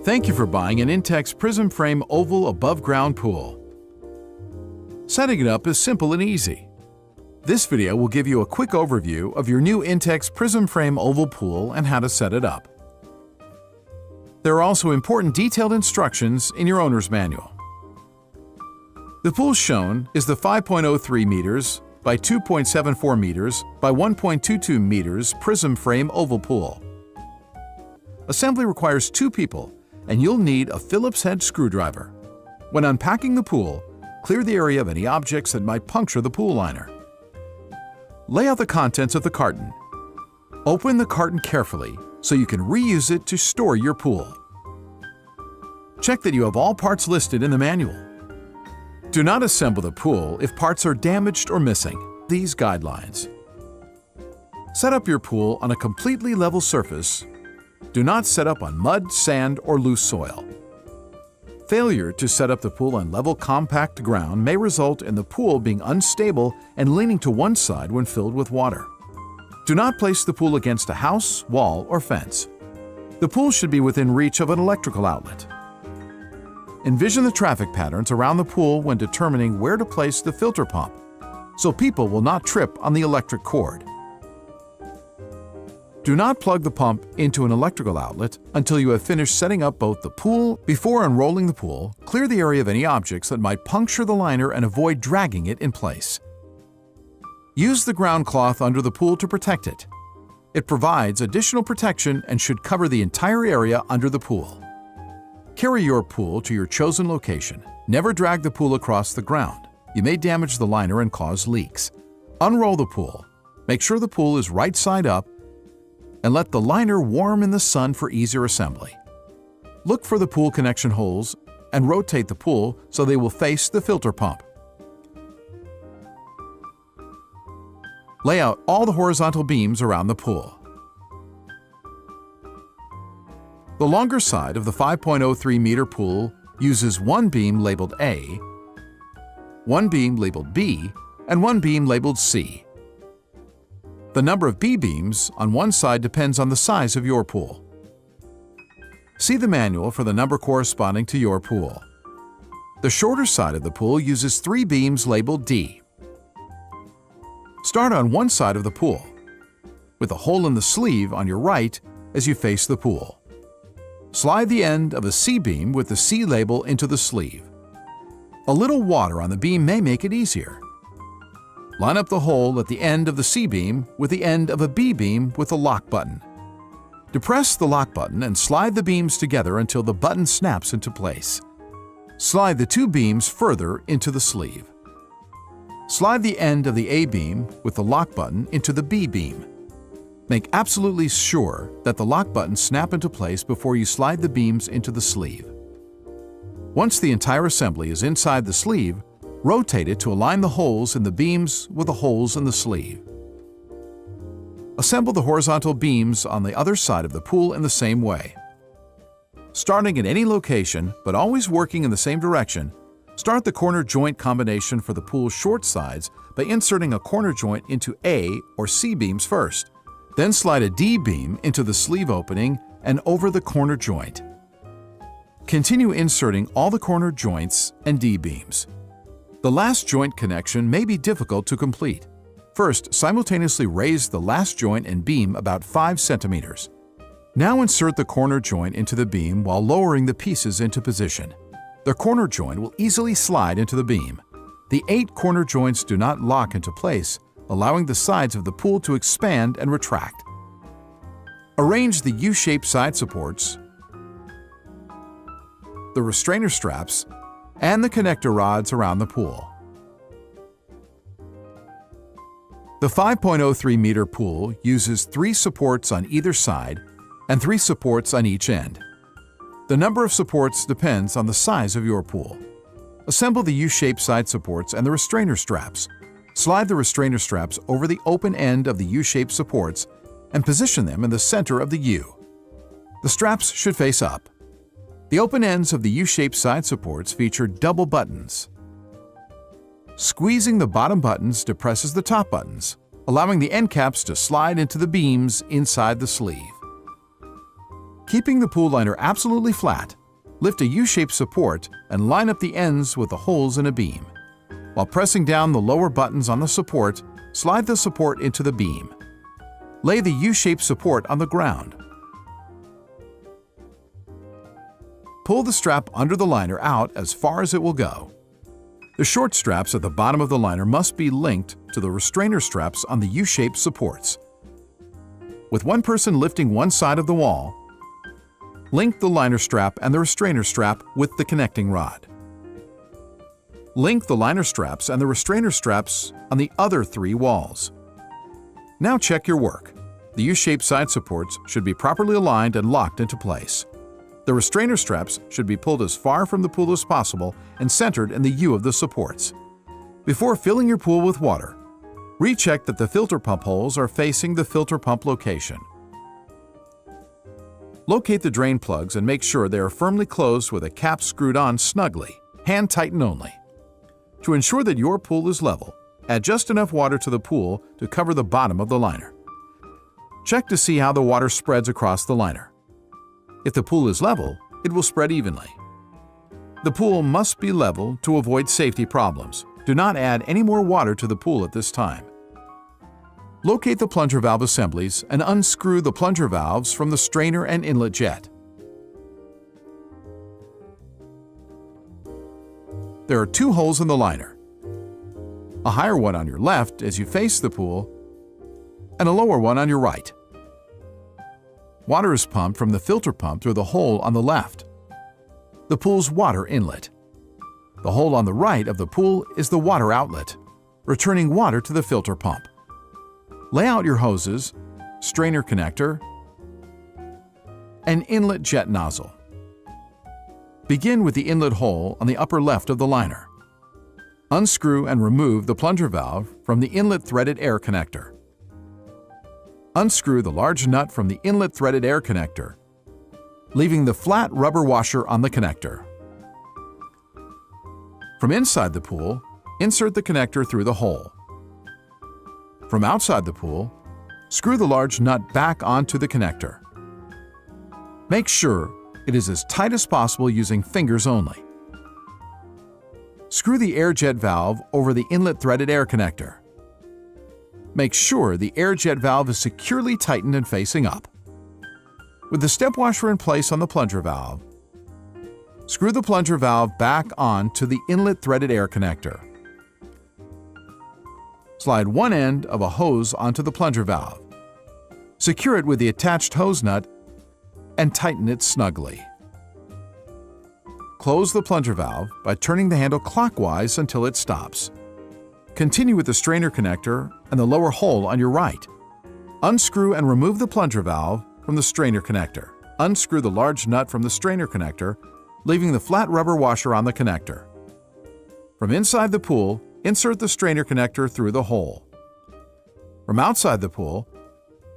Thank you for buying an INTEX PRISM FRAME oval above-ground pool. Setting it up is simple and easy. This video will give you a quick overview of your new INTEX PRISM FRAME oval pool and how to set it up. There are also important detailed instructions in your owner's manual. The pool shown is the 5.03 meters by 2.74 meters by 1.22 meters PRISM FRAME oval pool. Assembly requires 2 people, and you'll need a Phillips head screwdriver. When unpacking the pool, clear the area of any objects that might puncture the pool liner. Lay out the contents of the carton. Open the carton carefully so you can reuse it to store your pool. Check that you have all parts listed in the manual. Do not assemble the pool if parts are damaged or missing. These guidelines. Set up your pool on a completely level surface. Do not set up on mud, sand, or loose soil. Failure to set up the pool on level, compact ground may result in the pool being unstable and leaning to one side when filled with water. Do not place the pool against a house, wall, or fence. The pool should be within reach of an electrical outlet. Envision the traffic patterns around the pool when determining where to place the filter pump, so people will not trip on the electric cord. Do not plug the pump into an electrical outlet until you have finished setting up both the pool. Before unrolling the pool, clear the area of any objects that might puncture the liner and avoid dragging it in place. Use the ground cloth under the pool to protect it. It provides additional protection and should cover the entire area under the pool. Carry your pool to your chosen location. Never drag the pool across the ground. You may damage the liner and cause leaks. Unroll the pool. Make sure the pool is right side up and let the liner warm in the sun for easier assembly. Look for the pool connection holes and rotate the pool so they will face the filter pump. Lay out all the horizontal beams around the pool. The longer side of the 5.03 meter pool uses one beam labeled A, one beam labeled B, and one beam labeled C. The number of B-beams on one side depends on the size of your pool. See the manual for the number corresponding to your pool. The shorter side of the pool uses 3 beams labeled D. Start on one side of the pool, with a hole in the sleeve on your right as you face the pool. Slide the end of a C-beam with the C label into the sleeve. A little water on the beam may make it easier. Line up the hole at the end of the C-beam with the end of a B-beam with the lock button. Depress the lock button and slide the beams together until the button snaps into place. Slide the 2 beams further into the sleeve. Slide the end of the A-beam with the lock button into the B-beam. Make absolutely sure that the lock buttons snap into place before you slide the beams into the sleeve. Once the entire assembly is inside the sleeve, rotate it to align the holes in the beams with the holes in the sleeve. Assemble the horizontal beams on the other side of the pool in the same way. Starting at any location, but always working in the same direction, start the corner joint combination for the pool's short sides by inserting a corner joint into A or C beams first. Then slide a D beam into the sleeve opening and over the corner joint. Continue inserting all the corner joints and D beams. The last joint connection may be difficult to complete. First, simultaneously raise the last joint and beam about 5 centimeters. Now insert the corner joint into the beam while lowering the pieces into position. The corner joint will easily slide into the beam. The 8 corner joints do not lock into place, allowing the sides of the pool to expand and retract. Arrange the U-shaped side supports, the restrainer straps, and the connector rods around the pool. The 5.03 meter pool uses 3 supports on either side and 3 supports on each end. The number of supports depends on the size of your pool. Assemble the U-shaped side supports and the restrainer straps. Slide the restrainer straps over the open end of the U-shaped supports and position them in the center of the U. The straps should face up. The open ends of the U-shaped side supports feature double buttons. Squeezing the bottom buttons depresses the top buttons, allowing the end caps to slide into the beams inside the sleeve. Keeping the pool liner absolutely flat, lift a U-shaped support and line up the ends with the holes in a beam. While pressing down the lower buttons on the support, slide the support into the beam. Lay the U-shaped support on the ground. Pull the strap under the liner out as far as it will go. The short straps at the bottom of the liner must be linked to the restrainer straps on the U-shaped supports. With one person lifting one side of the wall, link the liner strap and the restrainer strap with the connecting rod. Link the liner straps and the restrainer straps on the other 3 walls. Now check your work. The U-shaped side supports should be properly aligned and locked into place. The restrainer straps should be pulled as far from the pool as possible and centered in the U of the supports. Before filling your pool with water, recheck that the filter pump holes are facing the filter pump location. Locate the drain plugs and make sure they are firmly closed with a cap screwed on snugly, hand tighten only. To ensure that your pool is level, add just enough water to the pool to cover the bottom of the liner. Check to see how the water spreads across the liner. If the pool is level, it will spread evenly. The pool must be level to avoid safety problems. Do not add any more water to the pool at this time. Locate the plunger valve assemblies and unscrew the plunger valves from the strainer and inlet jet. There are 2 holes in the liner. A higher one on your left as you face the pool, and a lower one on your right. Water is pumped from the filter pump through the hole on the left, the pool's water inlet. The hole on the right of the pool is the water outlet, returning water to the filter pump. Lay out your hoses, strainer connector, and inlet jet nozzle. Begin with the inlet hole on the upper left of the liner. Unscrew and remove the plunger valve from the inlet threaded air connector. Unscrew the large nut from the inlet threaded air connector, leaving the flat rubber washer on the connector. From inside the pool, insert the connector through the hole. From outside the pool, screw the large nut back onto the connector. Make sure it is as tight as possible using fingers only. Screw the air jet valve over the inlet threaded air connector. Make sure the air jet valve is securely tightened and facing up. With the step washer in place on the plunger valve, screw the plunger valve back on to the inlet threaded air connector. Slide one end of a hose onto the plunger valve. Secure it with the attached hose nut and tighten it snugly. Close the plunger valve by turning the handle clockwise until it stops. Continue with the strainer connector and the lower hole on your right. Unscrew and remove the plunger valve from the strainer connector. Unscrew the large nut from the strainer connector, leaving the flat rubber washer on the connector. From inside the pool, insert the strainer connector through the hole. From outside the pool,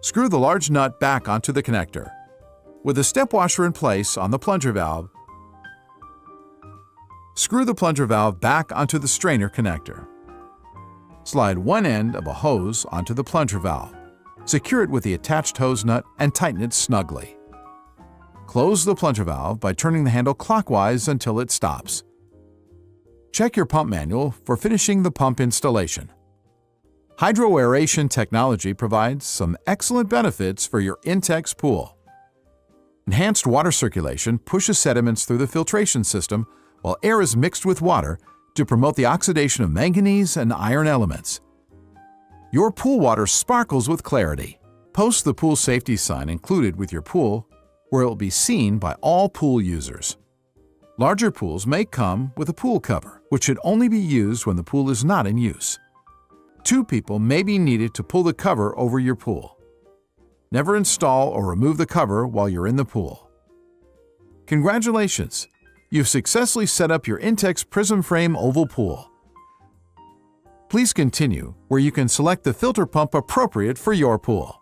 screw the large nut back onto the connector. With the step washer in place on the plunger valve, screw the plunger valve back onto the strainer connector. Slide one end of a hose onto the plunger valve. Secure it with the attached hose nut and tighten it snugly. Close the plunger valve by turning the handle clockwise until it stops. Check your pump manual for finishing the pump installation. Hydroaeration technology provides some excellent benefits for your INTEX pool. Enhanced water circulation pushes sediments through the filtration system while air is mixed with water to promote the oxidation of manganese and iron elements. Your pool water sparkles with clarity. Post the pool safety sign included with your pool where it will be seen by all pool users. Larger pools may come with a pool cover, which should only be used when the pool is not in use. 2 people may be needed to pull the cover over your pool. Never install or remove the cover while you're in the pool. Congratulations! You've successfully set up your INTEX PRISM FRAME oval pool. Please continue where you can select the filter pump appropriate for your pool.